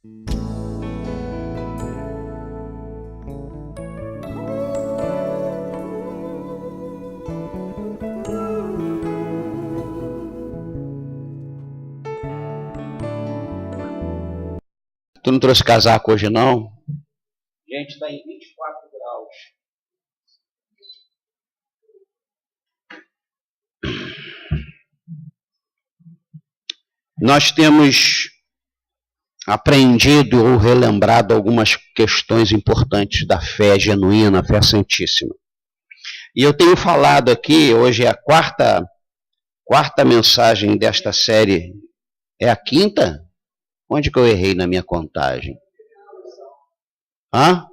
Tu não trouxe casaco hoje, não? Gente, está em 24 graus. Nós temos aprendido ou relembrado algumas questões importantes da fé genuína, a fé santíssima. E eu tenho falado aqui, hoje é a quarta mensagem desta série. É a quinta? Onde que eu errei na minha contagem? Hã?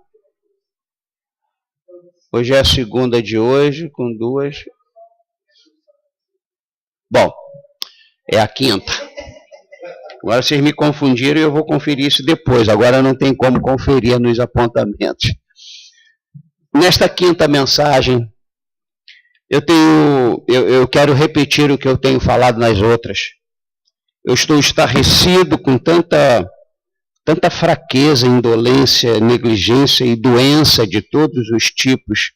Hoje é a segunda de hoje, com duas. Bom, é a quinta. Agora vocês me confundiram e eu vou conferir isso depois. Agora não tem como conferir nos apontamentos. Nesta quinta mensagem, eu quero repetir o que eu tenho falado nas outras. Eu estou estarrecido com tanta fraqueza, indolência, negligência e doença de todos os tipos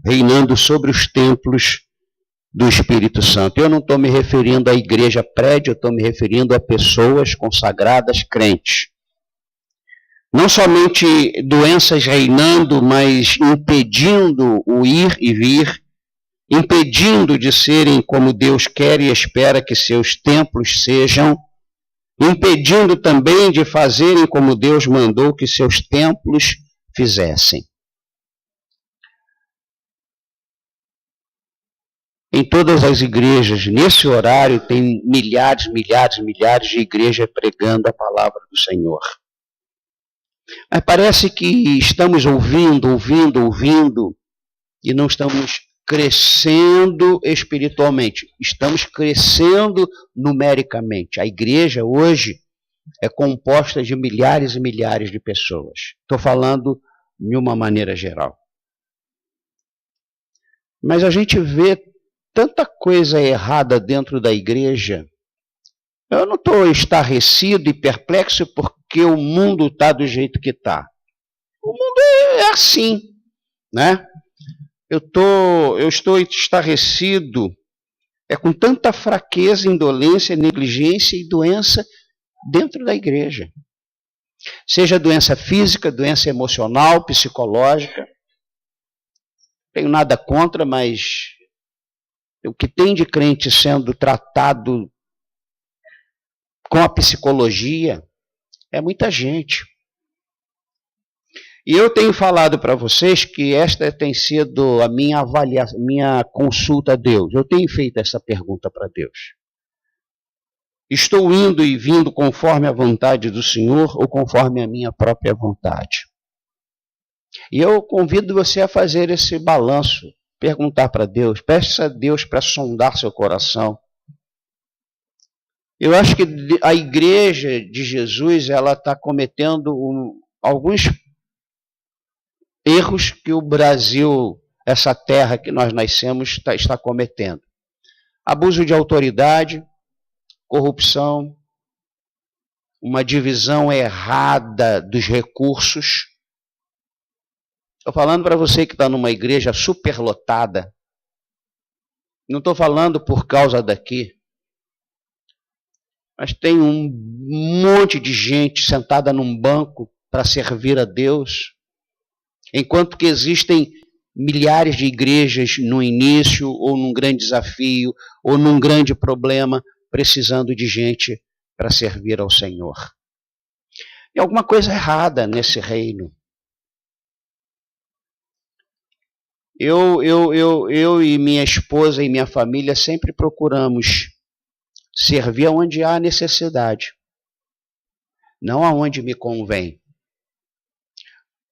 reinando sobre os templos do Espírito Santo. Eu não estou me referindo à igreja prédio, eu estou me referindo a pessoas consagradas crentes. Não somente doenças reinando, mas impedindo o ir e vir, impedindo de serem como Deus quer e espera que seus templos sejam, impedindo também de fazerem como Deus mandou que seus templos fizessem. Em todas as igrejas, nesse horário, tem milhares de igrejas pregando a palavra do Senhor. Mas parece que estamos ouvindo, e não estamos crescendo espiritualmente. Estamos crescendo numericamente. A igreja hoje é composta de milhares e milhares de pessoas. Estou falando de uma maneira geral. Mas a gente vê tanta coisa errada dentro da igreja. Eu não estou estarrecido e perplexo porque o mundo está do jeito que está. O mundo é assim, né? Eu estou estarrecido com tanta fraqueza, indolência, negligência e doença dentro da igreja. Seja doença física, doença emocional, psicológica. Não tenho nada contra, mas o que tem de crente sendo tratado com a psicologia é muita gente. E eu tenho falado para vocês que esta tem sido a minha avaliação, minha consulta a Deus. Eu tenho feito essa pergunta para Deus. Estou indo e vindo conforme a vontade do Senhor ou conforme a minha própria vontade? E eu convido você a fazer esse balanço, perguntar para Deus, peça a Deus para sondar seu coração. Eu acho que a igreja de Jesus, ela está cometendo alguns erros que o Brasil, essa terra que nós nascemos, está cometendo. Abuso de autoridade, corrupção, uma divisão errada dos recursos. Estou falando para você que está numa igreja superlotada. Não estou falando por causa daqui. Mas tem um monte de gente sentada num banco para servir a Deus. Enquanto que existem milhares de igrejas no início, ou num grande desafio, ou num grande problema, precisando de gente para servir ao Senhor. E alguma coisa errada nesse reino. Eu e minha esposa e minha família sempre procuramos servir onde há necessidade, não aonde me convém.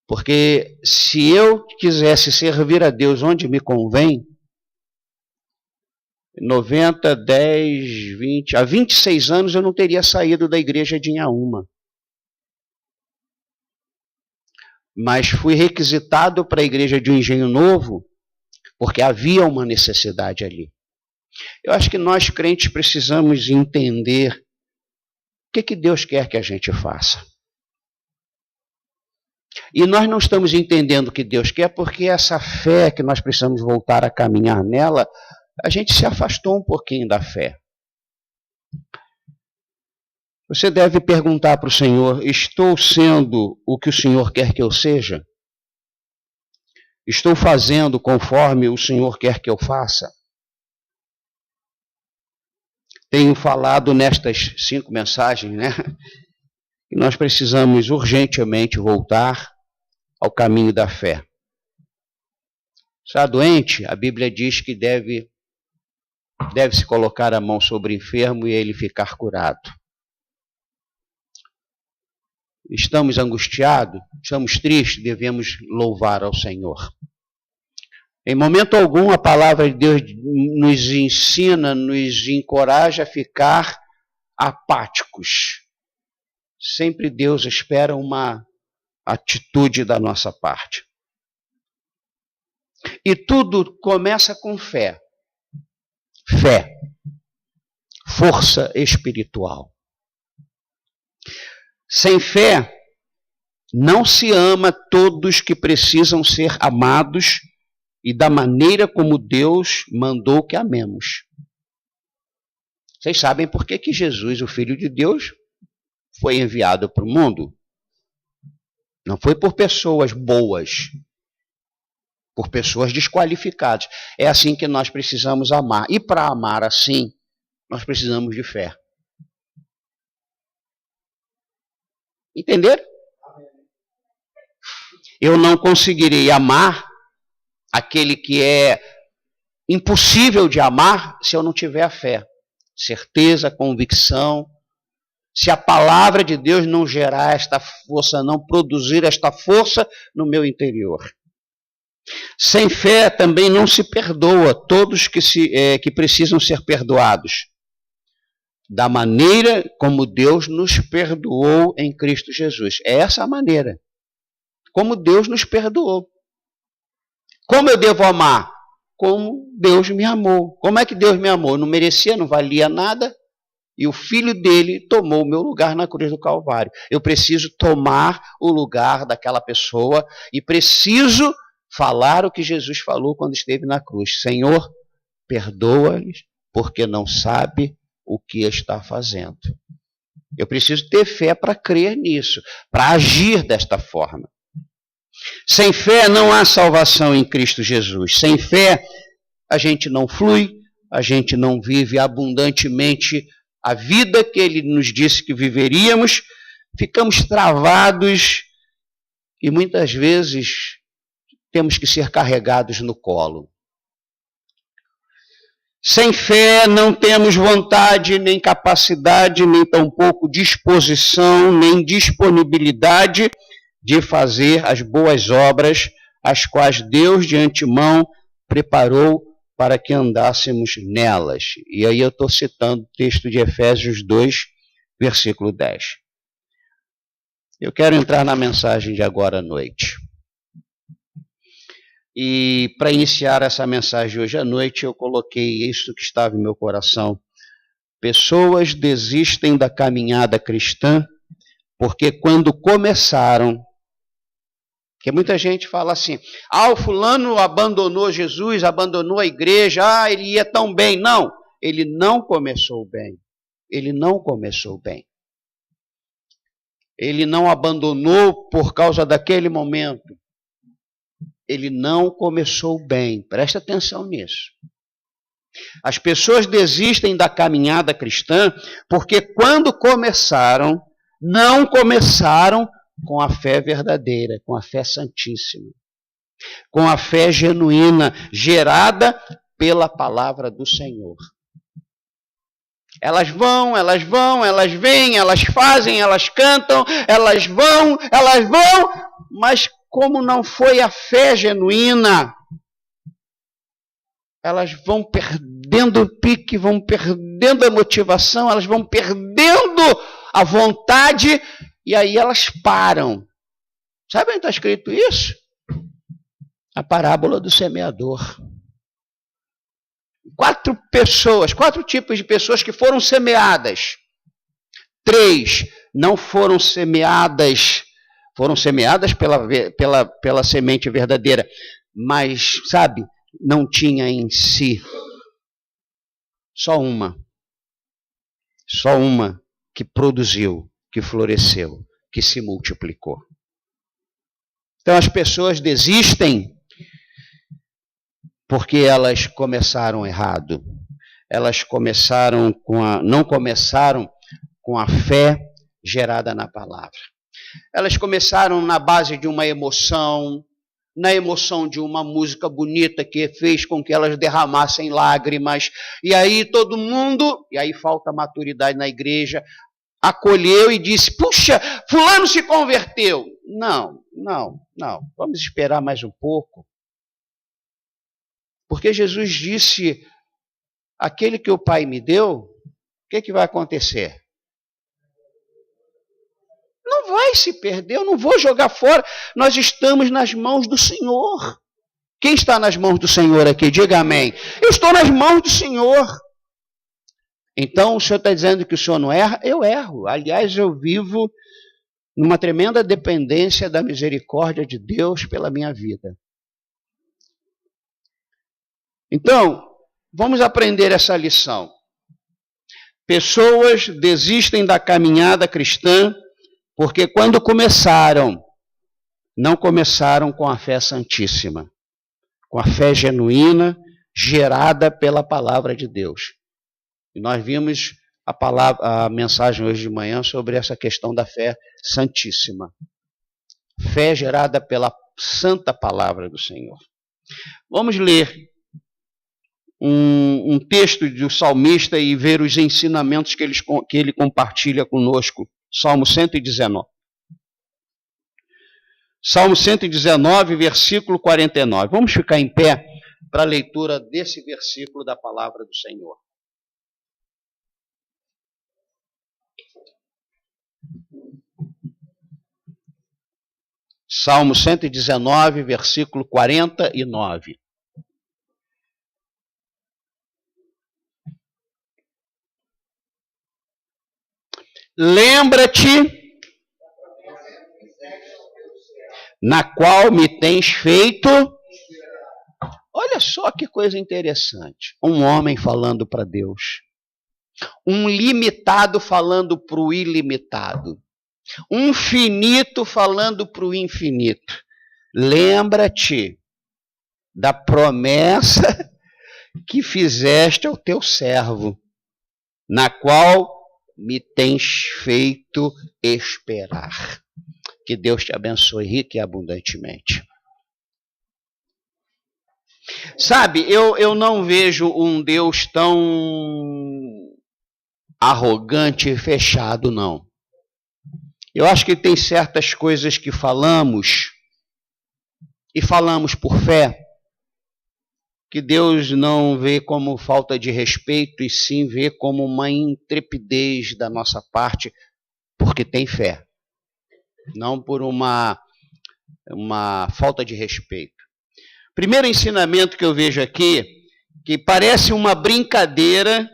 Porque se eu quisesse servir a Deus onde me convém, 90, 10, 20, há 26 anos eu não teria saído da igreja de Inhaúma. Mas fui requisitado para a igreja de um Engenho Novo, porque havia uma necessidade ali. Eu acho que nós crentes precisamos entender o que Deus quer que a gente faça. E nós não estamos entendendo o que Deus quer, porque essa fé que nós precisamos voltar a caminhar nela, a gente se afastou um pouquinho da fé. Você deve perguntar para o Senhor: estou sendo o que o Senhor quer que eu seja? Estou fazendo conforme o Senhor quer que eu faça? Tenho falado nestas 5 mensagens, né? Que nós precisamos urgentemente voltar ao caminho da fé. Está doente? A Bíblia diz que deve-se colocar a mão sobre o enfermo e ele ficar curado. Estamos angustiados? Estamos tristes? Devemos louvar ao Senhor. Em momento algum, a palavra de Deus nos ensina, nos encoraja a ficar apáticos. Sempre Deus espera uma atitude da nossa parte. E tudo começa com fé. Fé. Força espiritual. Sem fé, não se ama todos que precisam ser amados e da maneira como Deus mandou que amemos. Vocês sabem por que Jesus, o Filho de Deus, foi enviado para o mundo? Não foi por pessoas boas, por pessoas desqualificadas. É assim que nós precisamos amar. E para amar assim, nós precisamos de fé. Entenderam? Eu não conseguirei amar aquele que é impossível de amar se eu não tiver a fé. Certeza, convicção. Se a palavra de Deus não gerar esta força, não produzir esta força no meu interior. Sem fé também não se perdoa todos que precisam ser perdoados. Da maneira como Deus nos perdoou em Cristo Jesus. É essa a maneira. Como Deus nos perdoou. Como eu devo amar? Como Deus me amou. Como é que Deus me amou? Eu não merecia, não valia nada. E o Filho dele tomou o meu lugar na cruz do Calvário. Eu preciso tomar o lugar daquela pessoa e preciso falar o que Jesus falou quando esteve na cruz. Senhor, perdoa-lhes, porque não sabe o que está fazendo. Eu preciso ter fé para crer nisso, para agir desta forma. Sem fé não há salvação em Cristo Jesus. Sem fé a gente não flui, a gente não vive abundantemente a vida que Ele nos disse que viveríamos, ficamos travados e muitas vezes temos que ser carregados no colo. Sem fé não temos vontade, nem capacidade, nem tampouco disposição, nem disponibilidade de fazer as boas obras, as quais Deus de antemão preparou para que andássemos nelas. E aí eu estou citando o texto de Efésios 2, versículo 10. Eu quero entrar na mensagem de agora à noite. E para iniciar essa mensagem hoje à noite, eu coloquei isso que estava em meu coração. Pessoas desistem da caminhada cristã porque quando começaram, porque muita gente fala assim, o fulano abandonou Jesus, abandonou a igreja, ele ia tão bem. Não, ele não começou bem. Ele não começou bem. Ele não abandonou por causa daquele momento. Ele não começou bem. Presta atenção nisso. As pessoas desistem da caminhada cristã porque quando começaram, não começaram com a fé verdadeira, com a fé santíssima, com a fé genuína, gerada pela palavra do Senhor. Elas vão, elas vêm, elas fazem, elas cantam, elas vão, mas como não foi a fé genuína, elas vão perdendo o pique, vão perdendo a motivação, elas vão perdendo a vontade e aí elas param. Sabe onde está escrito isso? A parábola do semeador. 4 tipos de pessoas que foram semeadas. 3 não foram semeadas foram semeadas pela semente verdadeira, mas, sabe, não tinha em si só uma que produziu, que floresceu, que se multiplicou. Então as pessoas desistem porque elas começaram errado. Elas não começaram com a fé gerada na palavra. Elas começaram na base de uma emoção, na emoção de uma música bonita que fez com que elas derramassem lágrimas. E aí todo mundo, e aí falta maturidade na igreja, acolheu e disse, puxa, fulano se converteu. Não. Vamos esperar mais um pouco. Porque Jesus disse, aquele que o Pai me deu, o que vai acontecer? Não vai se perder, eu não vou jogar fora. Nós estamos nas mãos do Senhor. Quem está nas mãos do Senhor aqui? Diga amém. Eu estou nas mãos do Senhor. Então o Senhor está dizendo que o Senhor não erra? Eu erro. Aliás, eu vivo numa tremenda dependência da misericórdia de Deus pela minha vida. Então, vamos aprender essa lição. Pessoas desistem da caminhada cristã porque quando começaram, não começaram com a fé santíssima, com a fé genuína, gerada pela palavra de Deus. E nós vimos a mensagem hoje de manhã sobre essa questão da fé santíssima. Fé gerada pela santa palavra do Senhor. Vamos ler um texto do salmista e ver os ensinamentos que ele compartilha conosco. Salmo 119. Salmo 119, versículo 49. Vamos ficar em pé para a leitura desse versículo da palavra do Senhor. Salmo 119, versículo 49. Lembra-te, na qual me tens feito. Olha só que coisa interessante. Um homem falando para Deus. Um limitado falando para o ilimitado. Um finito falando para o infinito. Lembra-te da promessa que fizeste ao teu servo, na qual me tens feito esperar. Que Deus te abençoe rica e abundantemente. Sabe, eu não vejo um Deus tão arrogante e fechado, não. Eu acho que tem certas coisas que falamos, e falamos por fé, que Deus não vê como falta de respeito, e sim vê como uma intrepidez da nossa parte, porque tem fé. Não por uma falta de respeito. Primeiro ensinamento que eu vejo aqui, que parece uma brincadeira,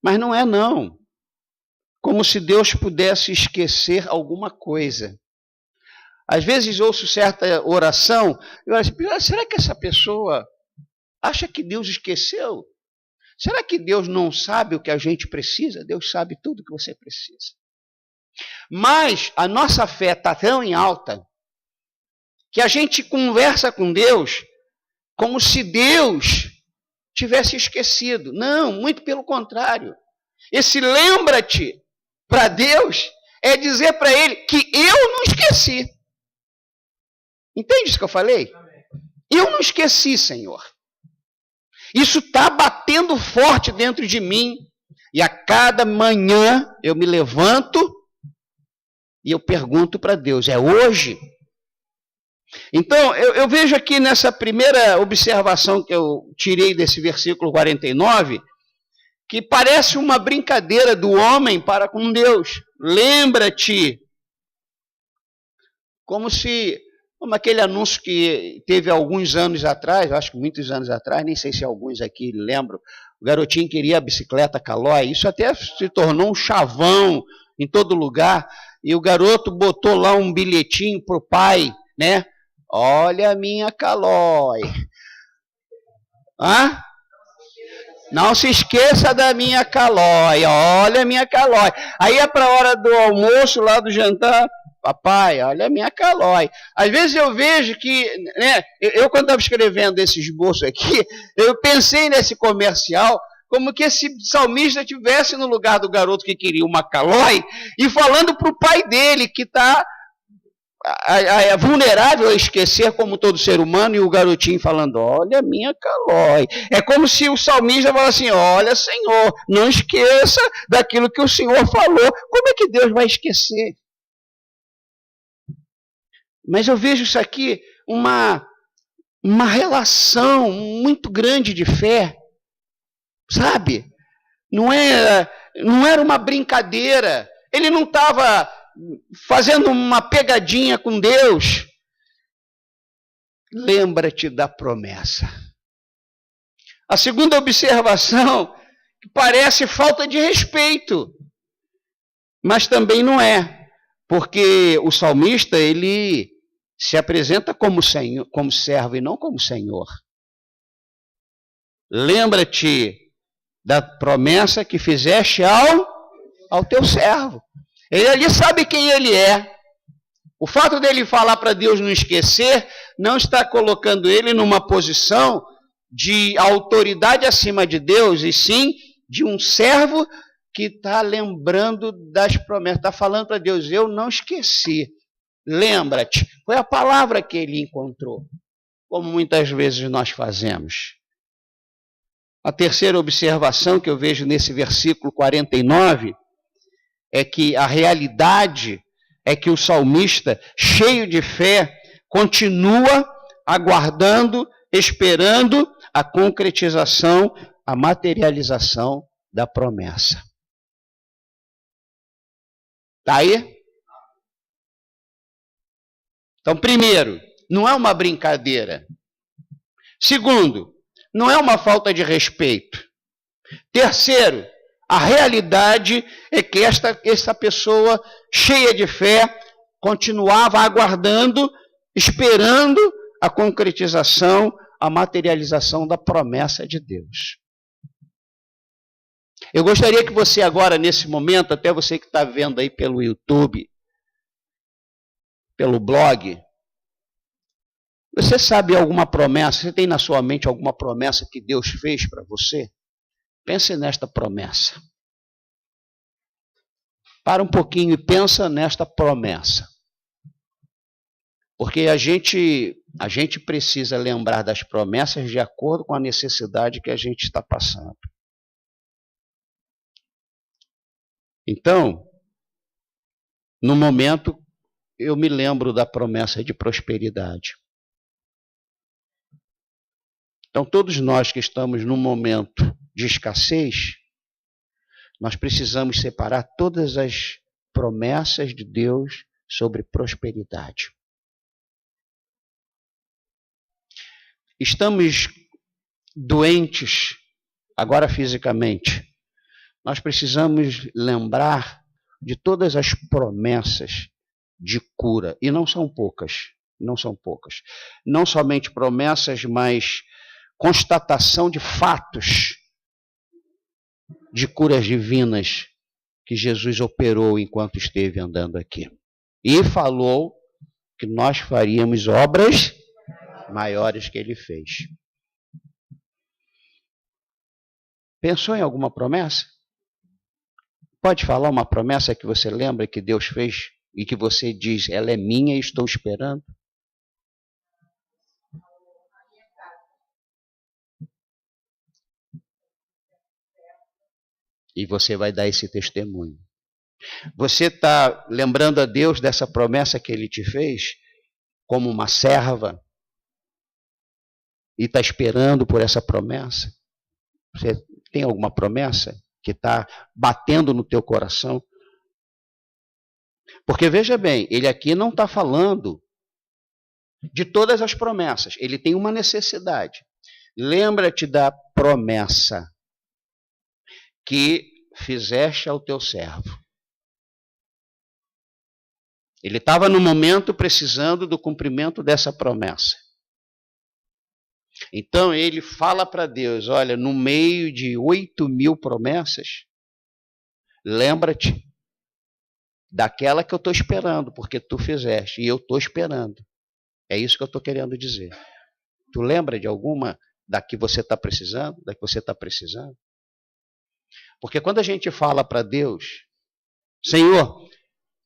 mas não é não. Como se Deus pudesse esquecer alguma coisa. Às vezes ouço certa oração, eu acho, será que essa pessoa acha que Deus esqueceu? Será que Deus não sabe o que a gente precisa? Deus sabe tudo o que você precisa. Mas a nossa fé está tão em alta que a gente conversa com Deus como se Deus tivesse esquecido. Não, muito pelo contrário. Esse lembra-te para Deus é dizer para Ele que eu não esqueci. Entende isso que eu falei? Eu não esqueci, Senhor. Isso está batendo forte dentro de mim. E a cada manhã eu me levanto e eu pergunto para Deus, é hoje? Então, eu vejo aqui nessa primeira observação que eu tirei desse versículo 49, que parece uma brincadeira do homem para com Deus. Lembra-te. Como aquele anúncio que teve alguns anos atrás, acho que muitos anos atrás, nem sei se alguns aqui lembram, o garotinho queria a bicicleta Calói, isso até se tornou um chavão em todo lugar, e o garoto botou lá um bilhetinho para o pai, né? Olha a minha Calói. Hã? Não se esqueça da minha Calói. Olha a minha Calói. Aí é para a hora do almoço, lá do jantar. Papai, olha a minha Calói. Às vezes eu vejo que, né? Eu quando estava escrevendo esse esboço aqui, eu pensei nesse comercial como que esse salmista estivesse no lugar do garoto que queria uma Calói e falando para o pai dele que está vulnerável a esquecer como todo ser humano, e o garotinho falando, olha a minha Calói. É como se o salmista falasse assim, olha Senhor, não esqueça daquilo que o Senhor falou. Como é que Deus vai esquecer? Mas eu vejo isso aqui, uma relação muito grande de fé, sabe? Não era uma brincadeira. Ele não estava fazendo uma pegadinha com Deus. Lembra-te da promessa. A segunda observação, que parece falta de respeito, mas também não é, porque o salmista, ele se apresenta como senhor, como servo e não como senhor. Lembra-te da promessa que fizeste ao teu servo. Ele ali sabe quem ele é. O fato dele falar para Deus não esquecer, não está colocando ele numa posição de autoridade acima de Deus, e sim de um servo que está lembrando das promessas. Está falando para Deus, eu não esqueci. Lembra-te. Foi a palavra que ele encontrou, como muitas vezes nós fazemos. A terceira observação que eu vejo nesse versículo 49 é que a realidade é que o salmista, cheio de fé, continua aguardando, esperando a concretização, a materialização da promessa. Está aí? Então, primeiro, não é uma brincadeira. Segundo, não é uma falta de respeito. Terceiro, a realidade é que essa pessoa, cheia de fé, continuava aguardando, esperando a concretização, a materialização da promessa de Deus. Eu gostaria que você agora, nesse momento, até você que está vendo aí pelo YouTube, pelo blog, você sabe alguma promessa, você tem na sua mente alguma promessa que Deus fez para você? Pense nesta promessa. Para um pouquinho e pensa nesta promessa. Porque a gente precisa lembrar das promessas de acordo com a necessidade que a gente está passando. Então, no momento, eu me lembro da promessa de prosperidade. Então, todos nós que estamos num momento de escassez, nós precisamos separar todas as promessas de Deus sobre prosperidade. Estamos doentes, agora fisicamente. Nós precisamos lembrar de todas as promessas de cura, e não são poucas, não são poucas. Não somente promessas, mas constatação de fatos de curas divinas que Jesus operou enquanto esteve andando aqui. E falou que nós faríamos obras maiores que ele fez. Pensou em alguma promessa? Pode falar uma promessa que você lembra que Deus fez e que você diz, ela é minha e estou esperando? E você vai dar esse testemunho. Você está lembrando a Deus dessa promessa que Ele te fez como uma serva e está esperando por essa promessa? Você tem alguma promessa que está batendo no teu coração? Porque veja bem, Ele aqui não está falando de todas as promessas. Ele tem uma necessidade. Lembra-te da promessa que fizeste ao teu servo. Ele estava no momento precisando do cumprimento dessa promessa. Então ele fala para Deus, olha, no meio de 8.000 promessas, lembra-te daquela que eu estou esperando, porque tu fizeste, e eu estou esperando. É isso que eu estou querendo dizer. Tu lembra de alguma da que você está precisando? Da que você está precisando? Porque quando a gente fala para Deus, Senhor,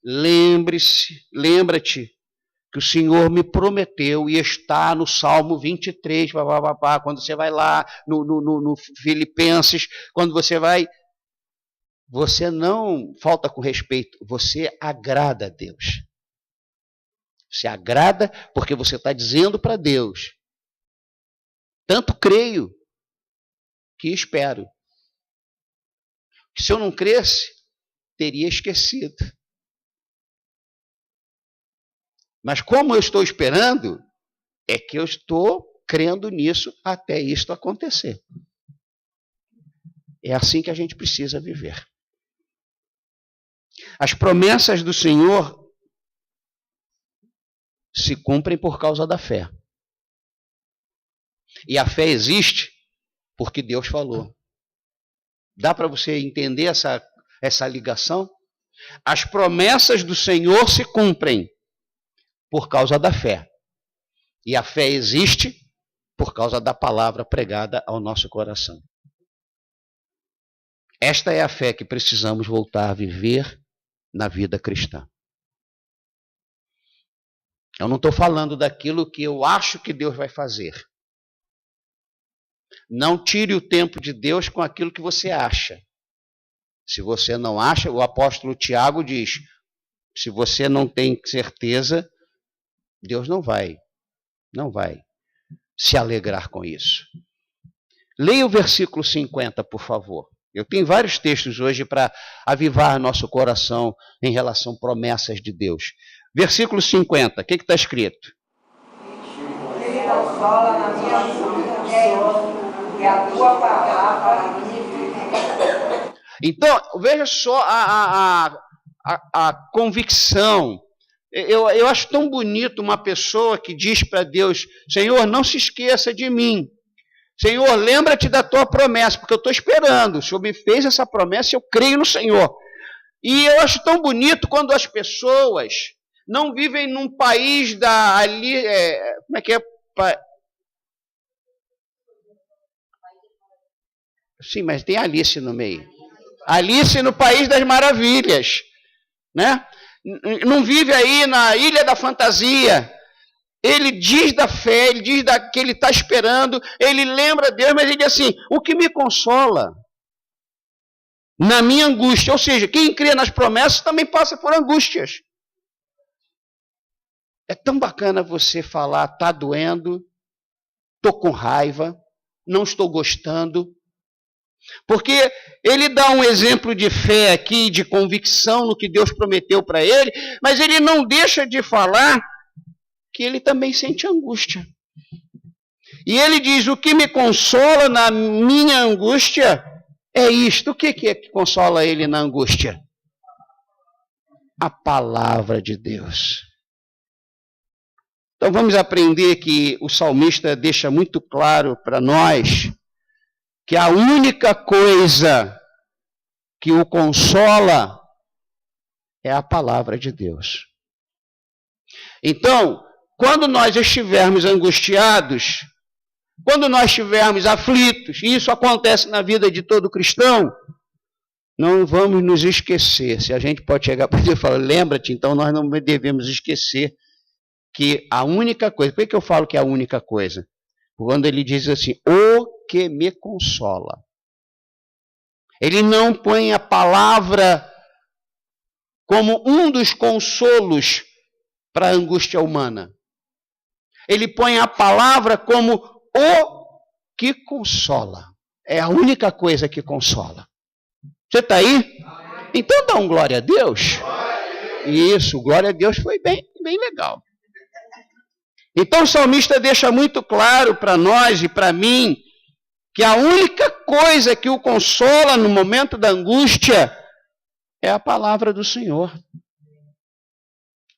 lembra-te que o Senhor me prometeu e está no Salmo 23, quando você vai lá no Filipenses, quando você vai, você não falta com respeito, você agrada a Deus. Você agrada porque você está dizendo para Deus, tanto creio que espero. Que se eu não cresce, teria esquecido. Mas como eu estou esperando, é que eu estou crendo nisso até isto acontecer. É assim que a gente precisa viver. As promessas do Senhor se cumprem por causa da fé. E a fé existe porque Deus falou. Dá para você entender essa ligação? As promessas do Senhor se cumprem por causa da fé. E a fé existe por causa da palavra pregada ao nosso coração. Esta é a fé que precisamos voltar a viver na vida cristã. Eu não estou falando daquilo que eu acho que Deus vai fazer. Não tire o tempo de Deus com aquilo que você acha. Se você não acha, o apóstolo Tiago diz, se você não tem certeza, Deus não vai se alegrar com isso. Leia o versículo 50, por favor. Eu tenho vários textos hoje para avivar nosso coração em relação a promessas de Deus. Versículo 50, o que está escrito? Ele consola na minha angústia e a tua palavra me vivifica. Então, veja só a convicção. Eu acho tão bonito uma pessoa que diz para Deus, Senhor, não se esqueça de mim. Senhor, lembra-te da tua promessa, porque eu estou esperando. O Senhor me fez essa promessa e eu creio no Senhor. E eu acho tão bonito quando as pessoas não vivem num país como é que é? Sim, mas tem Alice no meio. Alice no País das Maravilhas, né? Não vive aí na Ilha da Fantasia. Ele diz da fé, ele diz que ele está esperando, ele lembra Deus, mas ele diz assim, o que me consola na minha angústia, ou seja, quem crê nas promessas também passa por angústias. É tão bacana você falar, está doendo, estou com raiva, não estou gostando, porque ele dá um exemplo de fé aqui, de convicção no que Deus prometeu para ele, mas ele não deixa de falar que ele também sente angústia. E ele diz, o que me consola na minha angústia é isto. O que é que consola ele na angústia? A palavra de Deus. Então vamos aprender que o salmista deixa muito claro para nós que a única coisa que o consola é a palavra de Deus. Então, quando nós estivermos angustiados, quando nós estivermos aflitos, e isso acontece na vida de todo cristão, não vamos nos esquecer. Se a gente pode chegar para Deus e falar, lembra-te, então nós não devemos esquecer que a única coisa, por que eu falo que é a única coisa? Quando ele diz assim, o que me consola. Ele não põe a palavra como um dos consolos para a angústia humana. Ele põe a palavra como o que consola. É a única coisa que consola. Você está aí? Então dá um glória a Deus. Isso, glória a Deus foi bem legal. Então o salmista deixa muito claro para nós e para mim que a única coisa que o consola no momento da angústia é a palavra do Senhor.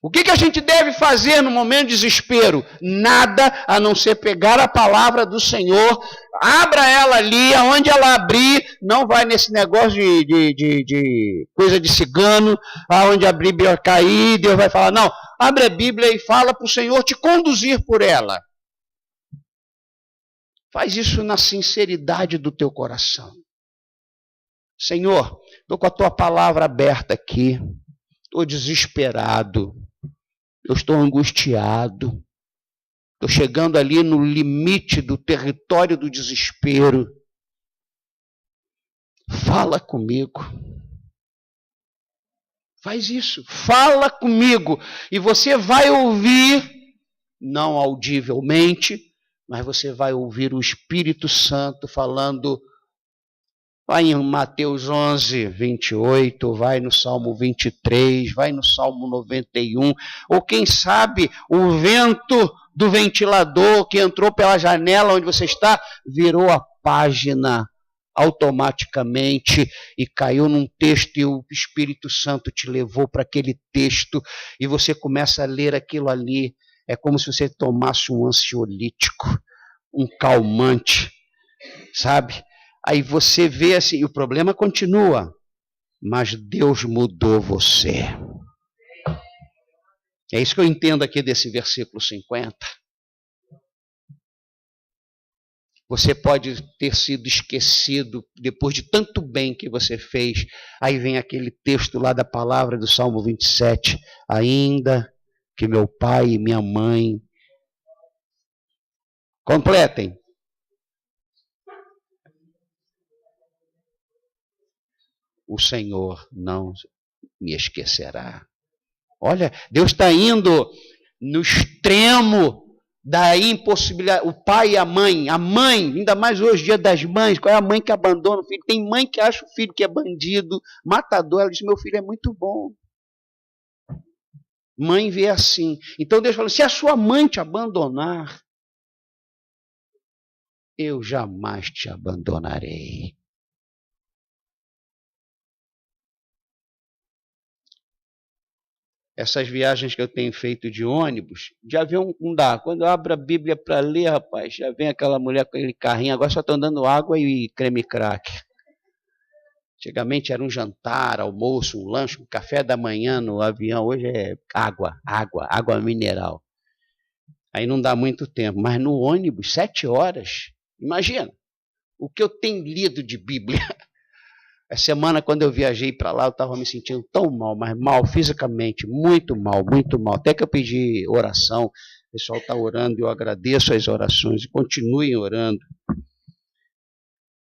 O que a gente deve fazer no momento de desespero? Nada a não ser pegar a palavra do Senhor, abra ela ali, aonde ela abrir, não vai nesse negócio de coisa de cigano, aonde a Bíblia cair, Deus vai falar, não, abre a Bíblia e fala para o Senhor te conduzir por ela. Faz isso na sinceridade do teu coração. Senhor, estou com a tua palavra aberta aqui, estou desesperado, eu estou angustiado, estou chegando ali no limite do território do desespero. Fala comigo. Faz isso, fala comigo. E você vai ouvir, não audivelmente, mas você vai ouvir o Espírito Santo falando. Vai em Mateus 11, 28, vai no Salmo 23, vai no Salmo 91, ou quem sabe o vento do ventilador que entrou pela janela onde você está, virou a página automaticamente e caiu num texto e o Espírito Santo te levou para aquele texto e você começa a ler aquilo ali. É como se você tomasse um ansiolítico, um calmante, sabe? Aí você vê assim, o problema continua, mas Deus mudou você. É isso que eu entendo aqui desse versículo 50. Você pode ter sido esquecido depois de tanto bem que você fez. Aí vem aquele texto lá da palavra do Salmo 27. Ainda que meu pai e minha mãe... Completem. O Senhor não me esquecerá. Olha, Deus está indo no extremo da impossibilidade. O pai e a mãe, ainda mais hoje, dia das mães, qual é a mãe que abandona o filho? Tem mãe que acha o filho que é bandido, matador, ela diz, meu filho é muito bom. Mãe vê assim. Então Deus falou, se a sua mãe te abandonar, eu jamais te abandonarei. Essas viagens que eu tenho feito de ônibus, de avião não dá. Quando eu abro a Bíblia para ler, rapaz, já vem aquela mulher com aquele carrinho, agora só estão dando água e creme crack. Antigamente era um jantar, almoço, um lanche, um café da manhã no avião, hoje é água mineral. Aí não dá muito tempo, mas no ônibus, 7 horas, imagina, o que eu tenho lido de Bíblia. Essa semana, quando eu viajei para lá, eu estava me sentindo tão mal, mas mal fisicamente, muito mal, muito mal. Até que eu pedi oração, o pessoal está orando, eu agradeço as orações, e continuem orando.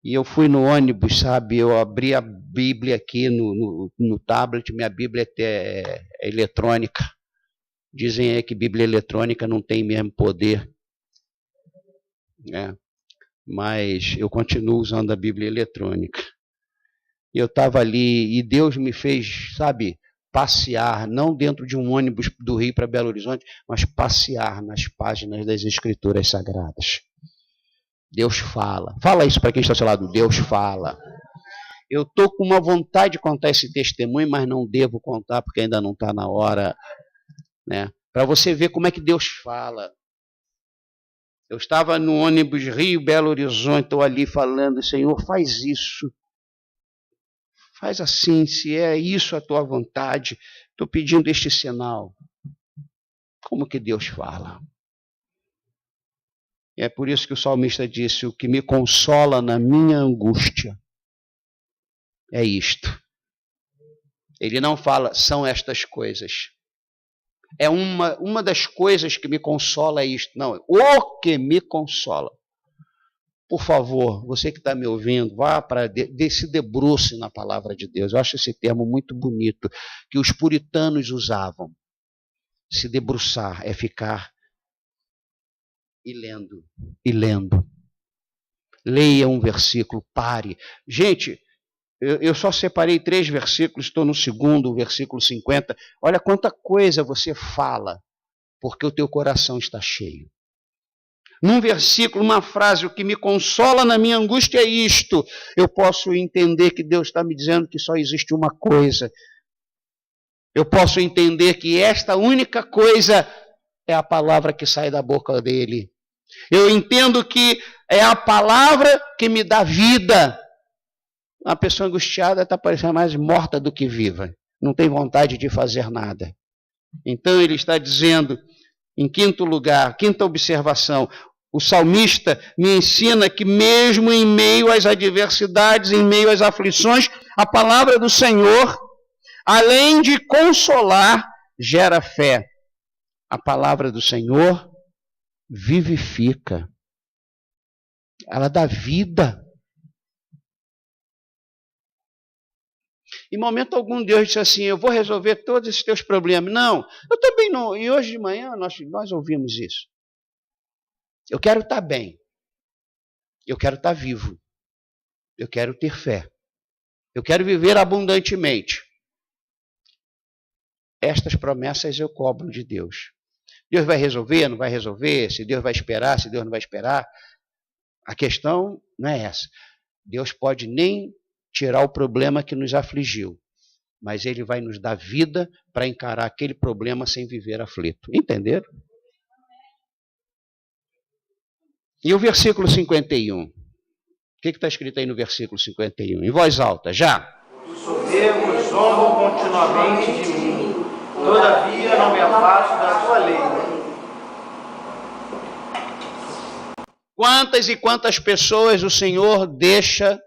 E eu fui no ônibus, sabe, eu abri a Bíblia aqui no tablet, minha Bíblia é eletrônica. Dizem aí que Bíblia eletrônica não tem mesmo poder, né? Mas eu continuo usando a Bíblia eletrônica. Eu estava ali e Deus me fez, sabe, passear, não dentro de um ônibus do Rio para Belo Horizonte, mas passear nas páginas das Escrituras Sagradas. Deus fala. Fala isso para quem está ao seu lado. Deus fala. Eu estou com uma vontade de contar esse testemunho, mas não devo contar porque ainda não está na hora, né? Para você ver como é que Deus fala. Eu estava no ônibus Rio, Belo Horizonte, estou ali falando, Senhor, faz isso. Faz assim, se é isso a tua vontade, estou pedindo este sinal. Como que Deus fala? E é por isso que o salmista disse, o que me consola na minha angústia é isto. Ele não fala, são estas coisas. É uma das coisas que me consola é isto. Não, o que me consola. Por favor, você que está me ouvindo, vá para se debruce na palavra de Deus. Eu acho esse termo muito bonito, que os puritanos usavam. Se debruçar é ficar e lendo, e lendo. Leia um versículo, pare. Gente, eu só separei 3 versículos, estou no segundo, o versículo 50. Olha quanta coisa você fala, porque o teu coração está cheio. Num versículo, uma frase, o que me consola na minha angústia é isto. Eu posso entender que Deus está me dizendo que só existe uma coisa. eu posso entender que esta única coisa é a palavra que sai da boca dele. Eu entendo que é a palavra que me dá vida. Uma pessoa angustiada está parecendo mais morta do que viva. Não tem vontade de fazer nada. Então ele está dizendo, em quinto lugar, quinta observação, o salmista me ensina que mesmo em meio às adversidades, em meio às aflições, a palavra do Senhor, além de consolar, gera fé. A palavra do Senhor vivifica. Ela dá vida. Em momento algum Deus disse assim, eu vou resolver todos esses teus problemas. Não, eu também não. E hoje de manhã nós ouvimos isso. Eu quero estar bem. Eu quero estar vivo. Eu quero ter fé. Eu quero viver abundantemente. Estas promessas eu cobro de Deus. Deus vai resolver, não vai resolver? Se Deus vai esperar, se Deus não vai esperar? A questão não é essa. Deus pode nem tirar o problema que nos afligiu, mas Ele vai nos dar vida para encarar aquele problema sem viver aflito. Entenderam? E o versículo 51? O que está escrito aí no versículo 51? Em voz alta, já. Os soberbos zombam continuamente de mim, todavia não me afasto da tua lei. Quantas e quantas pessoas o Senhor deixa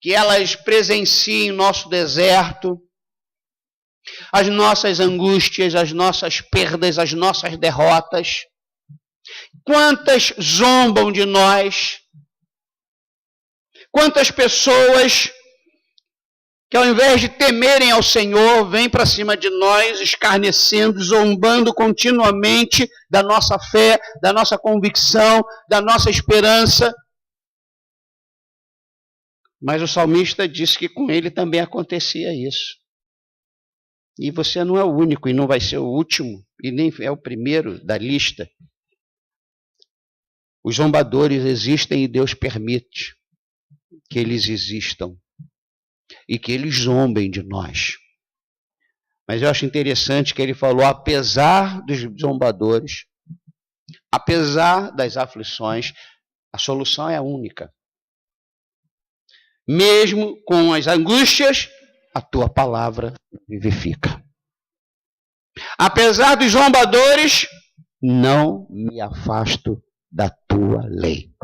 que elas presenciem nosso deserto, as nossas angústias, as nossas perdas, as nossas derrotas. Quantas zombam de nós. Quantas pessoas que ao invés de temerem ao Senhor, vêm para cima de nós, escarnecendo, zombando continuamente da nossa fé, da nossa convicção, da nossa esperança. Mas o salmista disse que com ele também acontecia isso. E você não é o único e não vai ser o último e nem é o primeiro da lista. Os zombadores existem e Deus permite que eles existam e que eles zombem de nós. Mas eu acho interessante que ele falou, apesar dos zombadores, apesar das aflições, a solução é a única. Mesmo com as angústias, a tua palavra vivifica. Apesar dos zombadores, não me afasto da tua lei.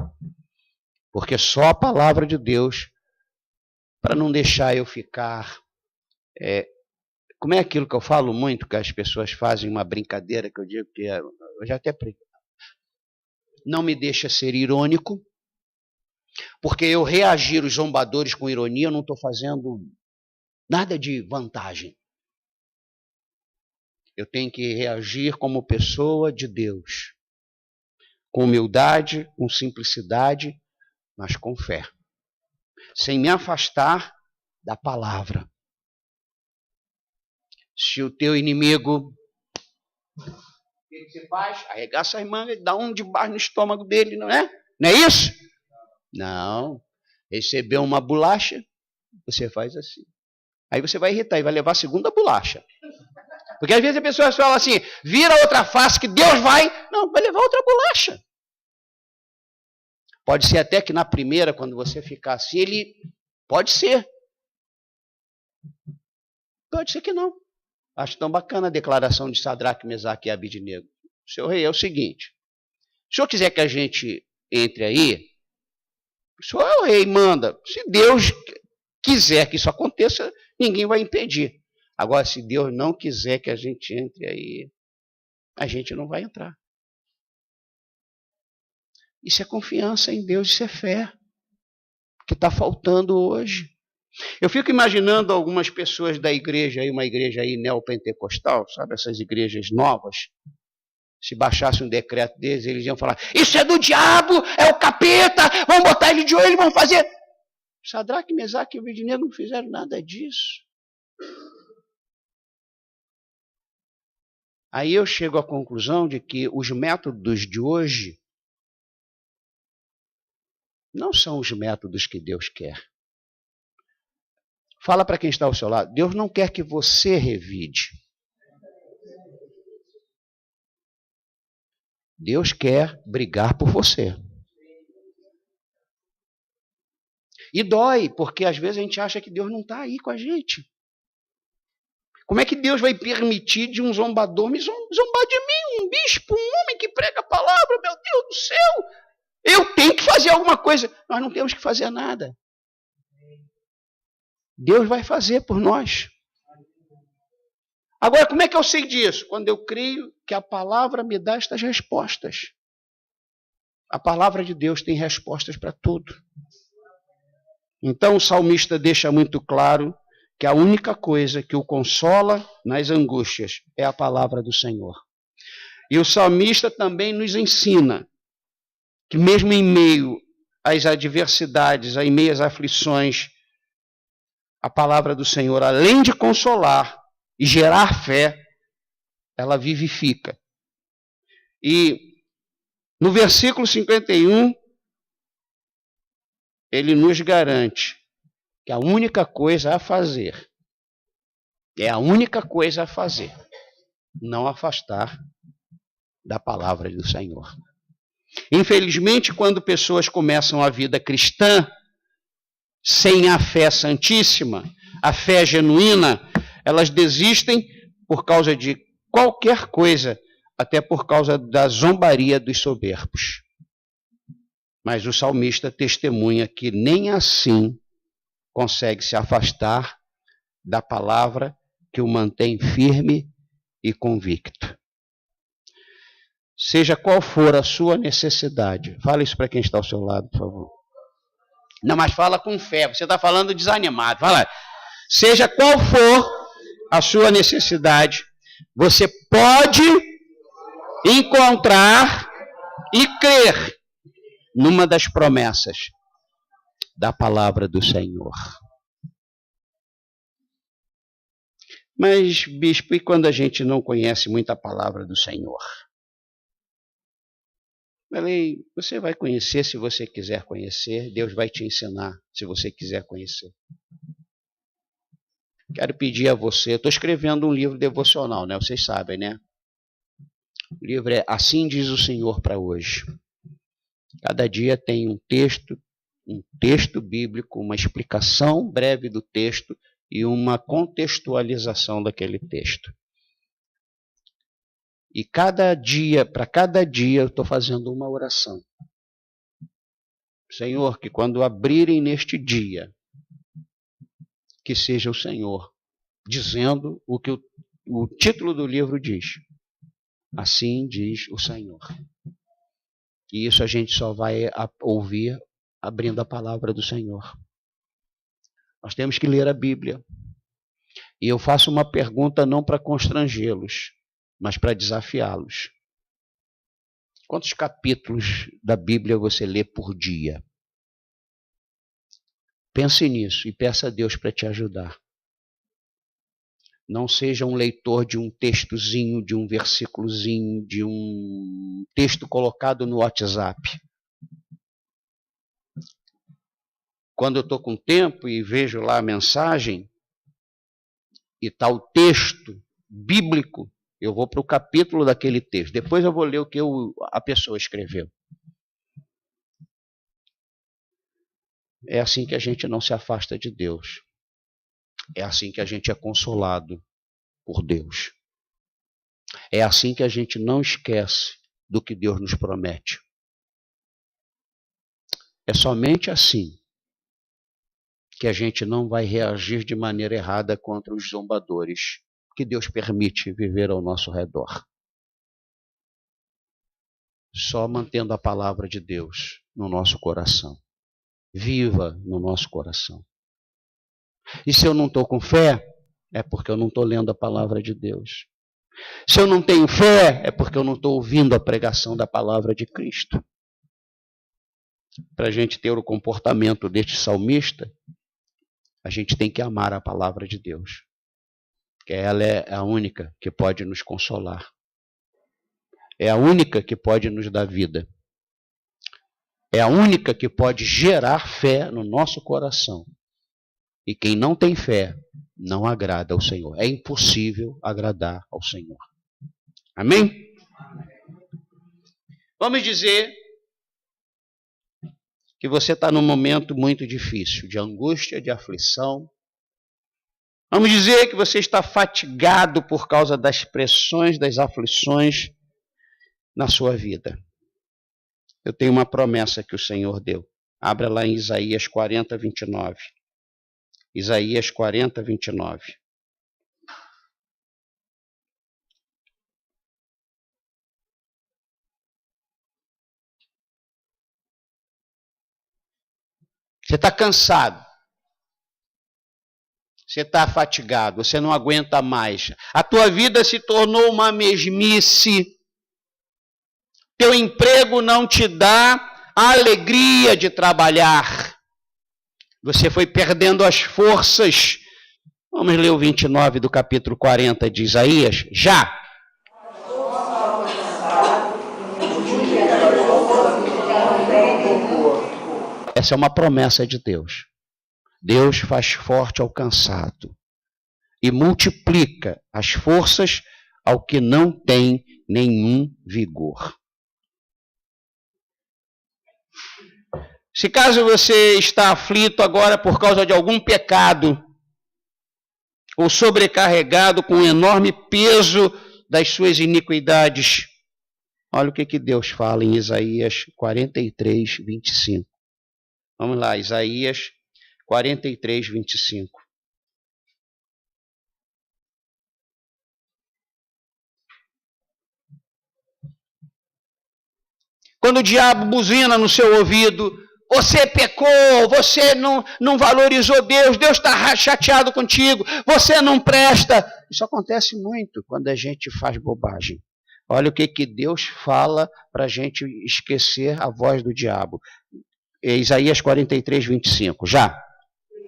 Porque só a palavra de Deus, para não deixar eu ficar... como é aquilo que eu falo muito, que as pessoas fazem uma brincadeira, que eu digo que eu já até... Não me deixa ser irônico, porque eu reagir os zombadores com ironia, eu não estou fazendo nada de vantagem. Eu tenho que reagir como pessoa de Deus, com humildade, com simplicidade, mas com fé, sem me afastar da palavra. Se o teu inimigo, o que você faz? Arregaça as mangas, dá um de baixo no estômago dele, não é? Não é isso? Não. Recebeu uma bolacha, você faz assim. Aí você vai irritar e vai levar a segunda bolacha. Porque às vezes as pessoas falam assim, vira outra face que Deus vai... Não, vai levar outra bolacha. Pode ser até que na primeira, quando você ficar assim, ele... Pode ser. Pode ser que não. Acho tão bacana a declaração de Sadraque, Mesaque e Abidnego. Seu rei, é o seguinte. Se o senhor quiser que a gente entre aí, o senhor é o rei, manda. Se Deus quiser que isso aconteça, ninguém vai impedir. Agora, se Deus não quiser que a gente entre aí, a gente não vai entrar. Isso é confiança em Deus, isso é fé, que está faltando hoje. Eu fico imaginando algumas pessoas da igreja, aí, uma igreja aí neopentecostal, sabe, essas igrejas novas, se baixasse um decreto deles, eles iam falar, isso é do diabo, é o capeta, vamos botar ele de olho, vamos fazer. Sadraque, Mesaque e Abidnego não fizeram nada disso. Aí eu chego à conclusão de que os métodos de hoje não são os métodos que Deus quer. Fala para quem está ao seu lado. Deus não quer que você revide. Deus quer brigar por você. E dói, porque às vezes a gente acha que Deus não está aí com a gente. Como é que Deus vai permitir de um zombador me zombar de mim? Um bispo, um homem que prega a palavra, meu Deus do céu! Eu tenho que fazer alguma coisa. Nós não temos que fazer nada. Deus vai fazer por nós. Agora, como é que eu sei disso? Quando eu creio que a palavra me dá estas respostas. A palavra de Deus tem respostas para tudo. Então o salmista deixa muito claro que a única coisa que o consola nas angústias é a palavra do Senhor. E o salmista também nos ensina que mesmo em meio às adversidades, em meio às aflições, a palavra do Senhor, além de consolar e gerar fé, ela vivifica. E no versículo 51, ele nos garante que a única coisa a fazer, não afastar da palavra do Senhor. Infelizmente, quando pessoas começam a vida cristã, sem a fé santíssima, a fé genuína, elas desistem por causa de qualquer coisa, até por causa da zombaria dos soberbos. Mas o salmista testemunha que nem assim consegue se afastar da palavra que o mantém firme e convicto. Seja qual for a sua necessidade, fala isso para quem está ao seu lado, por favor. Não, mas fala com fé, você está falando desanimado. Fala, seja qual for a sua necessidade, você pode encontrar e crer numa das promessas da palavra do Senhor. Mas, bispo, e quando a gente não conhece muito a palavra do Senhor? Falei, você vai conhecer se você quiser conhecer, Deus vai te ensinar se você quiser conhecer. Quero pedir a você, estou escrevendo um livro devocional, né? Vocês sabem, né? O livro é Assim Diz o Senhor para Hoje. Cada dia tem um texto bíblico, uma explicação breve do texto e uma contextualização daquele texto. E para cada dia eu estou fazendo uma oração. Senhor, que quando abrirem neste dia, que seja o Senhor dizendo o que o título do livro diz. Assim diz o Senhor. E isso a gente só vai ouvir abrindo a palavra do Senhor. Nós temos que ler a Bíblia. E eu faço uma pergunta não para constrangê-los, mas para desafiá-los. Quantos capítulos da Bíblia você lê por dia? Pense nisso e peça a Deus para te ajudar. Não seja um leitor de um textozinho, de um versículozinho, de um texto colocado no WhatsApp. Quando eu estou com tempo e vejo lá a mensagem, e está o texto bíblico, eu vou para o capítulo daquele texto. Depois eu vou ler o que a pessoa escreveu. É assim que a gente não se afasta de Deus. É assim que a gente é consolado por Deus. É assim que a gente não esquece do que Deus nos promete. É somente assim que a gente não vai reagir de maneira errada contra os zombadores que Deus permite viver ao nosso redor. Só mantendo a palavra de Deus no nosso coração. Viva no nosso coração. E se eu não estou com fé, é porque eu não estou lendo a palavra de Deus. Se eu não tenho fé, é porque eu não estou ouvindo a pregação da palavra de Cristo. Para a gente ter o comportamento deste salmista, a gente tem que amar a palavra de Deus. Porque ela é a única que pode nos consolar. É a única que pode nos dar vida. É a única que pode gerar fé no nosso coração. E quem não tem fé não agrada ao Senhor. É impossível agradar ao Senhor. Amém? Vamos dizer que você está num momento muito difícil, de angústia, de aflição. Vamos dizer que você está fatigado por causa das pressões, das aflições na sua vida. Eu tenho uma promessa que o Senhor deu. Abra lá em Isaías 40, 29. Isaías 40, 29. Você está cansado. Você está fatigado. Você não aguenta mais. A tua vida se tornou uma mesmice. Teu emprego não te dá a alegria de trabalhar. Você foi perdendo as forças. Vamos ler o 29 do capítulo 40 de Isaías? Já! Essa é uma promessa de Deus. Deus faz forte ao cansado e multiplica as forças ao que não tem nenhum vigor. Se caso você está aflito agora por causa de algum pecado, ou sobrecarregado com o enorme peso das suas iniquidades, olha o que Deus fala em Isaías 43, 25. Vamos lá, Isaías 43, 25. Quando o diabo buzina no seu ouvido, você pecou, você não valorizou Deus, Deus está chateado contigo, você não presta. Isso acontece muito quando a gente faz bobagem. Olha o que Deus fala para a gente esquecer a voz do diabo. Isaías 43, 25. Já.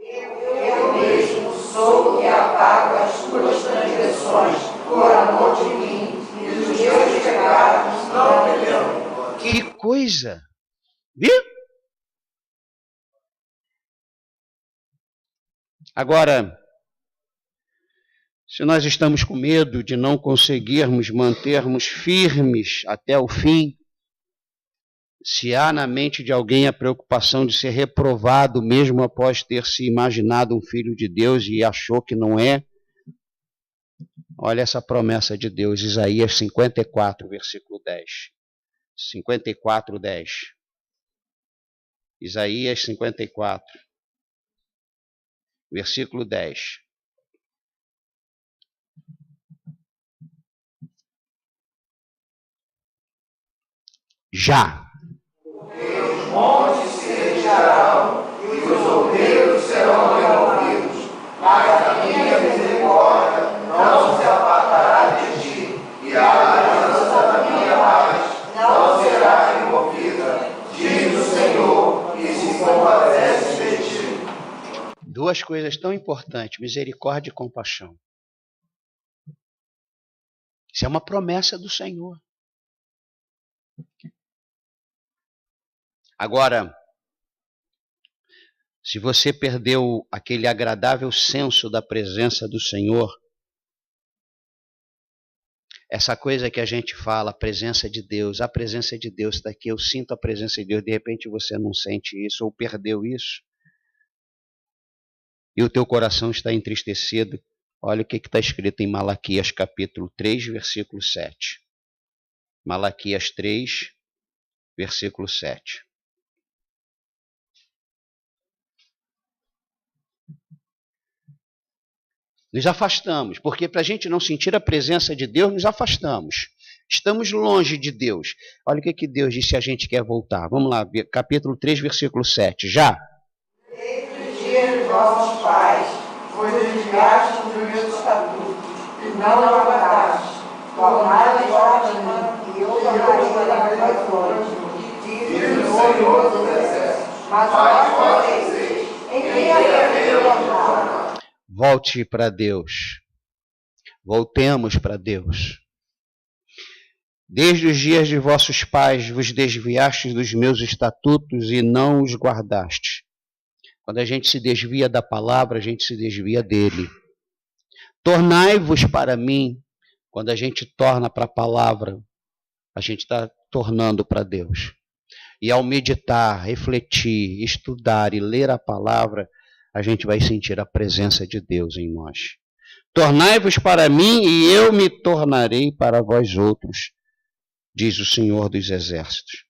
Eu mesmo sou que apago as tuas transgressões por amor de mim, e os teus pecados não me lembram. Que coisa! Viu? Agora, se nós estamos com medo de não conseguirmos mantermos firmes até o fim, se há na mente de alguém a preocupação de ser reprovado mesmo após ter se imaginado um filho de Deus e achou que não é, olha essa promessa de Deus, Isaías 54, versículo 10. 54, 10. Isaías 54, versículo 10. Já. Os montes se retirarão e os outeiros serão removidos, mas a minha misericórdia não se apartará de ti, e a aliança da minha paz não será removida, diz o Senhor, e se compadece de ti. Duas coisas tão importantes, misericórdia e compaixão. Isso é uma promessa do Senhor. Agora, se você perdeu aquele agradável senso da presença do Senhor, essa coisa que a gente fala, a presença de Deus, está aqui, eu sinto a presença de Deus, de repente você não sente isso ou perdeu isso, e o teu coração está entristecido, olha o que está escrito em Malaquias capítulo 3, versículo 7. Malaquias 3, versículo 7. Nos afastamos, porque para a gente não sentir a presença de Deus, nos afastamos. Estamos longe de Deus. Olha o que Deus disse se a gente quer voltar. Vamos lá, capítulo 3, versículo 7. Já. Desde os dias dos vossos pais, vos desviaste dos meus estatutos, e não aguardaste. Tornai vós e eu tornarei da voz diz o Senhor dos Exércitos. Mas vós dizeis, em quem havemos de tornar? Volte para Deus. Voltemos para Deus. Desde os dias de vossos pais vos desviastes dos meus estatutos e não os guardastes. Quando a gente se desvia da palavra, a gente se desvia dele. Tornai-vos para mim. Quando a gente torna para a palavra, a gente está tornando para Deus. E ao meditar, refletir, estudar e ler a palavra, a gente vai sentir a presença de Deus em nós. Tornai-vos para mim e eu me tornarei para vós outros, diz o Senhor dos Exércitos.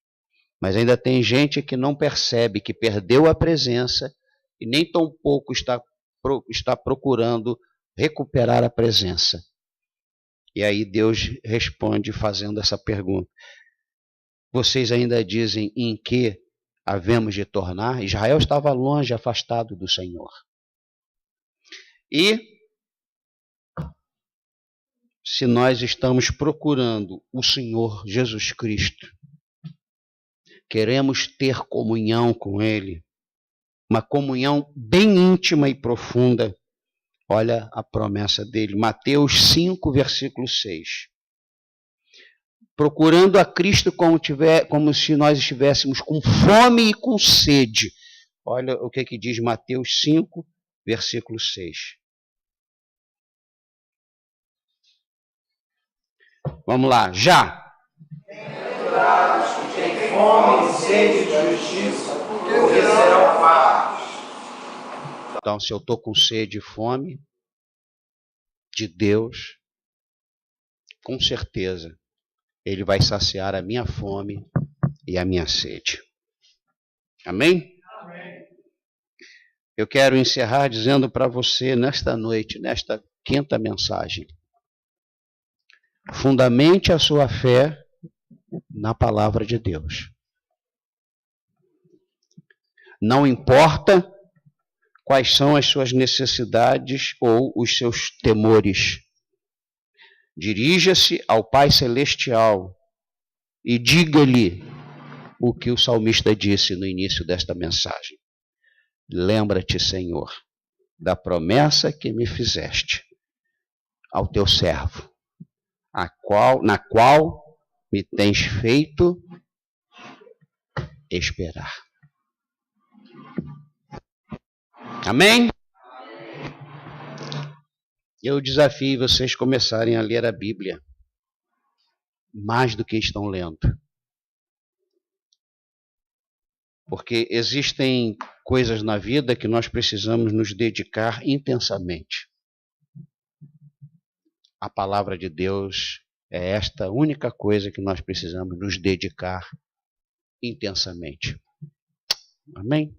Mas ainda tem gente que não percebe que perdeu a presença e nem tão pouco está procurando recuperar a presença. E aí Deus responde fazendo essa pergunta. Vocês ainda dizem em que havemos de tornar? Israel estava longe, afastado do Senhor. E se nós estamos procurando o Senhor Jesus Cristo, queremos ter comunhão com Ele, uma comunhão bem íntima e profunda, olha a promessa dele, Mateus 5, versículo 6. Procurando a Cristo como se nós estivéssemos com fome e com sede. Olha o que diz Mateus 5, versículo 6. Vamos lá, já. Bem-aventurados que têm fome e sede de justiça, porque serão fartos. Então, se eu estou com sede e fome de Deus, com certeza Ele vai saciar a minha fome e a minha sede. Amém? Amém. Eu quero encerrar dizendo para você nesta noite, nesta quinta mensagem, fundamente a sua fé na palavra de Deus. Não importa quais são as suas necessidades ou os seus temores. Dirija-se ao Pai Celestial e diga-lhe o que o salmista disse no início desta mensagem. Lembra-te, Senhor, da promessa que me fizeste ao teu servo, na qual me tens feito esperar. Amém? Eu desafio vocês começarem a ler a Bíblia mais do que estão lendo. Porque existem coisas na vida que nós precisamos nos dedicar intensamente. A palavra de Deus é esta única coisa que nós precisamos nos dedicar intensamente. Amém?